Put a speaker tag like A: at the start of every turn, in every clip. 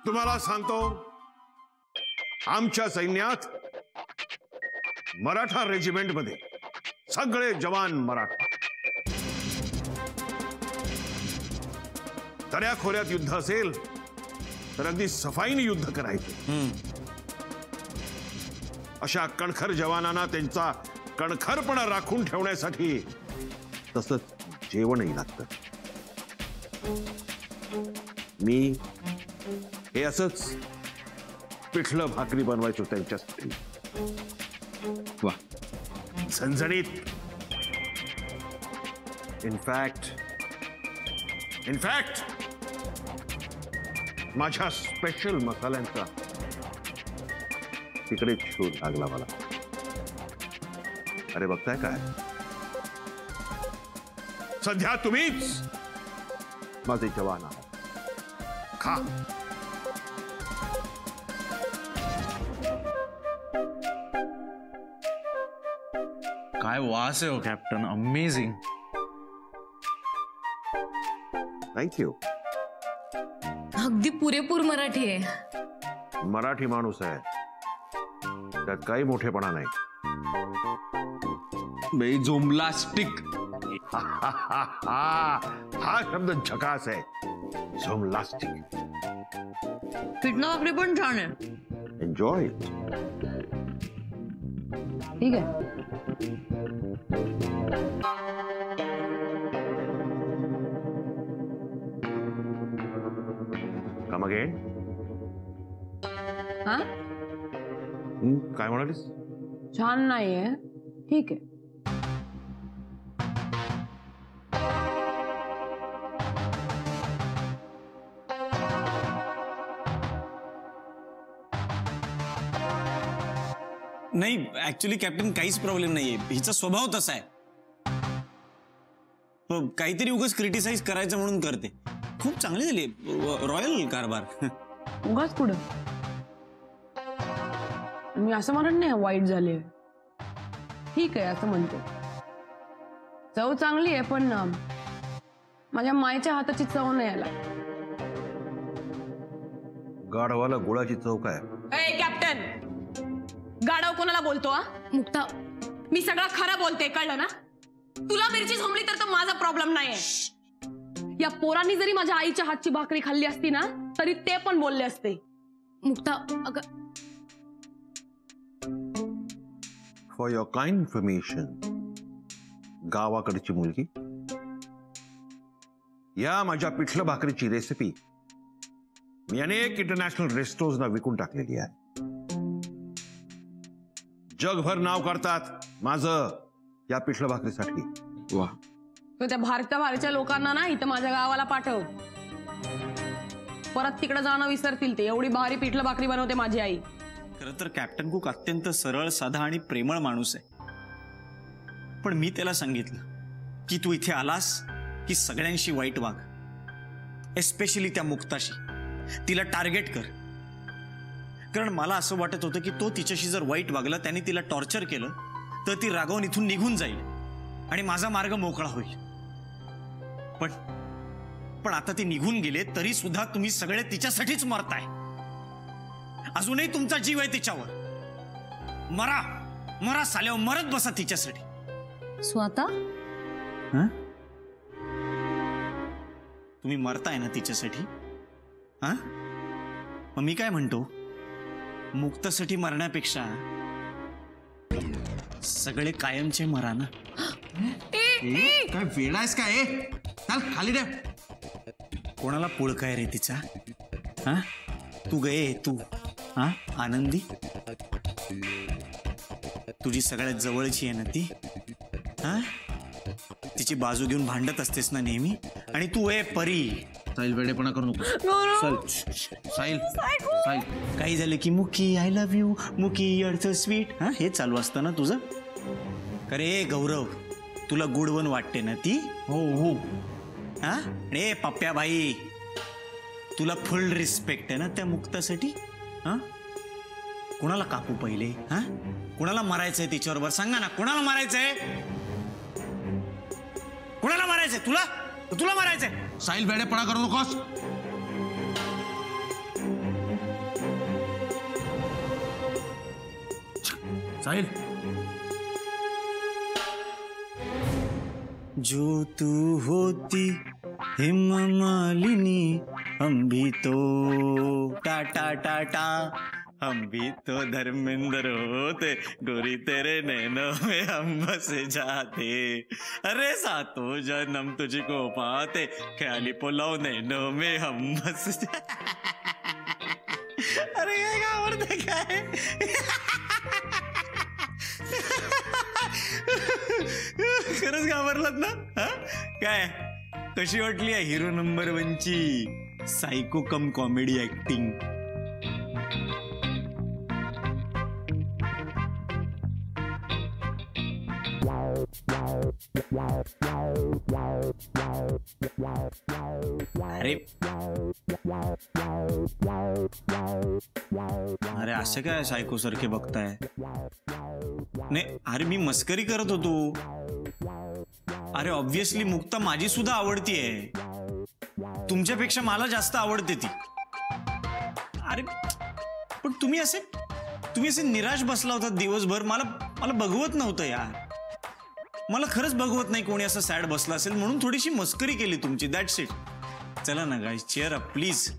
A: तुम्हाला सांगतो, आमच्या सैन्यात मराठा रेजिमेंट मध्ये सगळे जवान मराठा. दऱ्याखोऱ्यात युद्ध असेल तर अगदी सफाईने युद्ध करायचे. अशा कणखर जवानांना त्यांचा कणखरपणा राखून ठेवण्यासाठी तसंच जेवणही लागतं. मी हे असंच पिठलं भाकरी बनवायचो त्यांच्यासाठी.
B: वा,
A: झणझणीत. इनफॅक्ट माझ्या स्पेशल मसाल्यांचा तिकडे शोध लागला मला. अरे बघताय काय, सध्या तुम्हीच माझे जवान आहात. खा.
B: काय वास आहे हो कॅप्टन, अमेझिंग.
A: थँक्यू.
C: अगदी पुरेपूर मराठी आहे.
A: मराठी माणूस आहे, त्यात काही मोठेपणा नाही.
B: झोमलास्टिक.
A: हा शब्द झकास आहे. झोमलास्टिक.
C: पिठलं भाकरी पण छान आहे.
A: एन्जॉय.
C: ठीक आहे.
A: Come again.
C: हा,
A: काय म्हणालीस?
C: छान नाहीये. ठीक आहे.
D: नाही, ऍक्च्युली कॅप्टन काहीच प्रॉब्लेम नाहीये. हिचा स्वभाव तसा आहे. काहीतरी उगाच क्रिटिसाइज करायचं म्हणून करते. खूप चांगली झाली रॉयल कारभार.
C: उगाच पुढं मी असं म्हणत नाही वाईट झाले. ठीक आहे असं म्हणते. चव चांगली आहे पण माझ्या मायच्या हाताची चव नाही आला.
A: गाढवाला गुळाची चव काय?
E: कॅप्टन, गाढव कोणाला बोलतो?
C: मुक्ता,
E: मी सगळं खरं बोलते, कळलं ना? तुला मिरची झोंबली तर माझा प्रॉब्लेम नाहीये. या पोरांनी जरी माझ्या आईच्या हातची भाकरी खाल्ली असती ना तरी ते पण बोलले असते.
C: मुक्ता, अगं
A: फॉर युअर काइंड इन्फॉर्मेशन, गावाकडची मुलगी या माझ्या पिठलं भाकरीची रेसिपी मी अनेक इंटरनॅशनल रेस्टोरंट्सना विकून टाकलेली आहे. जगभर नाव करतात माझं या पिठलं भाकरीसाठी.
B: वा,
E: तर त्या भारताबाहेरच्या लोकांना ना इथं माझ्या गावाला पाठव. परत तिकडे जाणं विसरतील ते. एवढी भारी पिठलं भाकरी बनवते माझी आई.
D: खरं तर कॅप्टन कुक अत्यंत सरळ, साधा आणि प्रेमळ माणूस आहे. पण मी त्याला सांगितलं की तू इथे आलास की सगळ्यांशी वाईट वाग, एस्पेशली त्या मुक्ताशी. तिला टार्गेट कर. कारण मला असं वाटत होतं की तो तिच्याशी जर वाईट वागला, त्याने तिला टॉर्चर केलं तर ती रागावून इथून निघून जाईल आणि माझा मार्ग मोकळा होईल. पण आता ती निघून गेले तरी सुद्धा तुम्ही सगळे तिच्यासाठीच मरताय. अजूनही तुमचा जीव आहे तिच्यावर. मरा मरा साल्यावर, मरत बसा तिच्यासाठी.
C: स्वतः
D: तुम्ही मरताय ना तिच्यासाठी? हा, मग मी काय म्हणतो, मुक्तासाठी मरण्यापेक्षा सगळे कायमचे मरा ना.
B: काय वेडा आहेस काय? चल खाली दे.
D: कोणाला पुळकाय रे तिचा? हा, तू गये तू. हा, आनंदी तुझी सगळ्यात जवळची आहे ना ती. हा, तिची बाजू घेऊन भांडत असतेस ना नेहमी. आणि तू परी.
B: साहिल वेडेपणा करू नको. साहिल,
D: काही झालं की मुकी आय लव्ह यू, मुकी युअर सो स्वीट. हा, हे चालू असतं ना तुझं. अरे गौरव, तुला गुडवन वाटते ना ती?
B: हो हो.
D: हा, रे पप्प्या भाई, तुला फुल रिस्पेक्ट आहे ना त्या मुक्तासाठी? हा, कुणाला कापू पहिले? हा, कुणाला मारायचंय तिच्याबरोबर? सांगा ना, कुणाला मारायचंय? कुणाला मारायचंय? तुला मारायचंय?
B: साहिल वेडेपणा करू नकोस. साहिल
D: जो तू होती हिममालिनी हम भी तो टाटा टाटा हम भी तो धर्मेंद्र होते गोरी तेरे नैनों में हम बसे जाते अरे सातों जन्म तुझको पाते ख्याली पुलाव नैनों में हम बस अरे काय आवडते काय खरंच घाबरलात ना हा काय कशी वाटली आहे हिरो नंबर 1 ची सायको कम कॉमेडी ऍक्टिंग अरे अरे असं काय सायको सारखे बघताय नाही अरे मी मस्करी करत होतो अरे ऑब्विसली मुक्ता माझी सुद्धा आवडती आहे तुमच्यापेक्षा मला जास्त आवडते ती अरे पण तुम्ही असे निराश बसला होता दिवसभर मला बघवत नव्हतं यार मला खरंच बघवत नाही कोणी असं सॅड बसला असेल म्हणून थोडीशी मस्करी केली तुमची दॅट्स इट चला ना गाईस चेअर अप प्लीज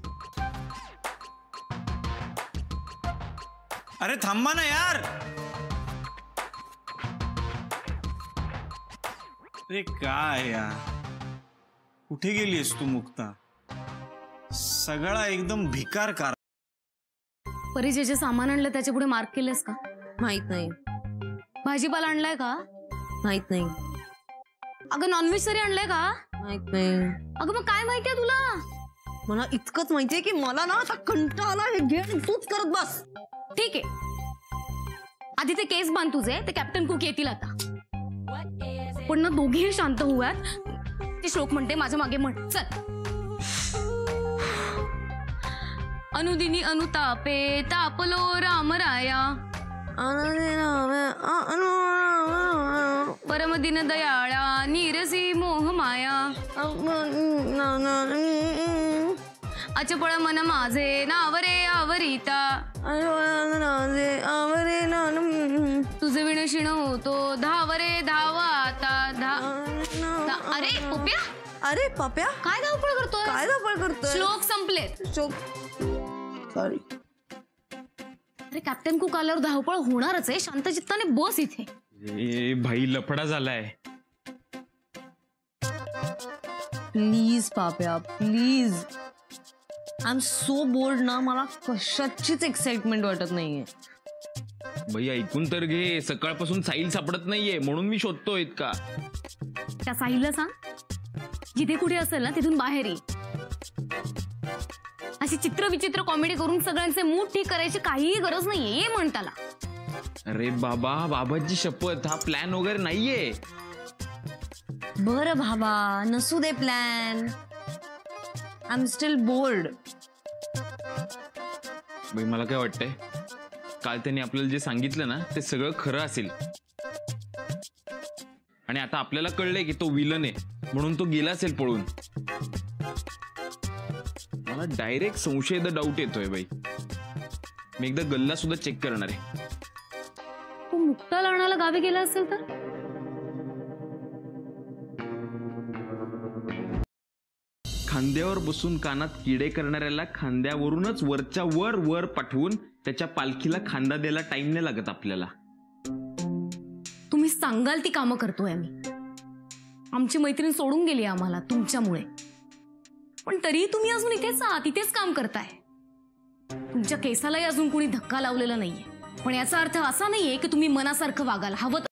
D: अरे थांबा ना यार अरे काय यार कुठे गेलीस तू मुक्ता सगळा एकदम भिकार कार
E: परी जे सामान आणलं त्याच्या पुढे मार्क केलंस का
F: माहित नाही
E: भाजीपाला आणलाय का
F: माहित नाही
E: अगं नॉनव्हेज तरी आणलंय का
F: माहित नाही
E: अगं मग काय माहितीये तुला
F: मला इतकंच माहितीये की मला ना आता कंटाळा आला हे घे तूच करत बस
E: ठीक आहे आधी ते केस बांध तुझे ते कॅप्टन कुक येतील आता पण ना दोघेही शांत होऊयात ते श्लोक म्हणते माझ्या मागे म्हण चल अनुदिनी अनुतापे तापलो रामराया परमदिन दयाळा नीरसी मोहमाया अचपळ मन माझे नावरे आवरिता तुझे विण शिण होतो धावरे धावा आता अरे पप्या
F: अरे पप्या
E: काय धावपळ करतोय
F: काय धावपळ करतोय
E: श्लोक संपलेत
F: सॉरी
E: अरे कॅप्टन कुक आल्यावर धावपळ होणारच आहे शांतचित्ताने बस इथे
G: ए भाई लफडा झालाय
F: please Papya please I am so bored ना मला कशाचीच एक्साइटमेंट वाटत नाहीये
G: भाई ऐकून तर घे सकाळपासून साहिल सापडत नाहीये म्हणून मी शोधतोय इतका
E: त्या साहिलला सांग जिथे कुठे असेल ना तिथून बाहेर ये अशी चित्र विचित्र कॉमेडी करून सगळ्यांचे मूड ठीक करायची काहीही गरज नाहीये ये म्हण त्याला
G: अरे बाबा बाबाची शपथ हा प्लॅन वगैरे नाहीये
F: बरं बाबा नसू दे plan I am still bored
G: भाई मला काय वाटतंय काल त्यांनी आपल्याला जे सांगितलं ना ते सगळं खरं असेल आणि आता आपल्याला कळलंय की तो विलन आहे म्हणून तो गेला असेल पळून मला डायरेक्ट संशय डाऊट येतोय बाई मी एकदा गल्ला सुद्धा चेक करणार आहे
E: तू मुक्ता लावण्याला गावी गेला असेल तर
G: खांद्यावर बसून कानात किडे करणाऱ्याला खांद्यावरूनच वरच्या वर वर पाठवून त्याच्या पालखीला खांदा द्यायला टाइम नाही लागत आपल्याला
E: तुम्ही सांगाल ती कामं करतोय आम्ही आमची मैत्रीण सोडून गेली आम्हाला तुमच्यामुळे पण तरी तुम्ही अजून इथेच काम करताय तुमच्या केसालाही अजून कुणी धक्का लावलेला नाहीये पण याचा अर्थ असा नाहीये की तुम्ही मनासारखं वागाल हवं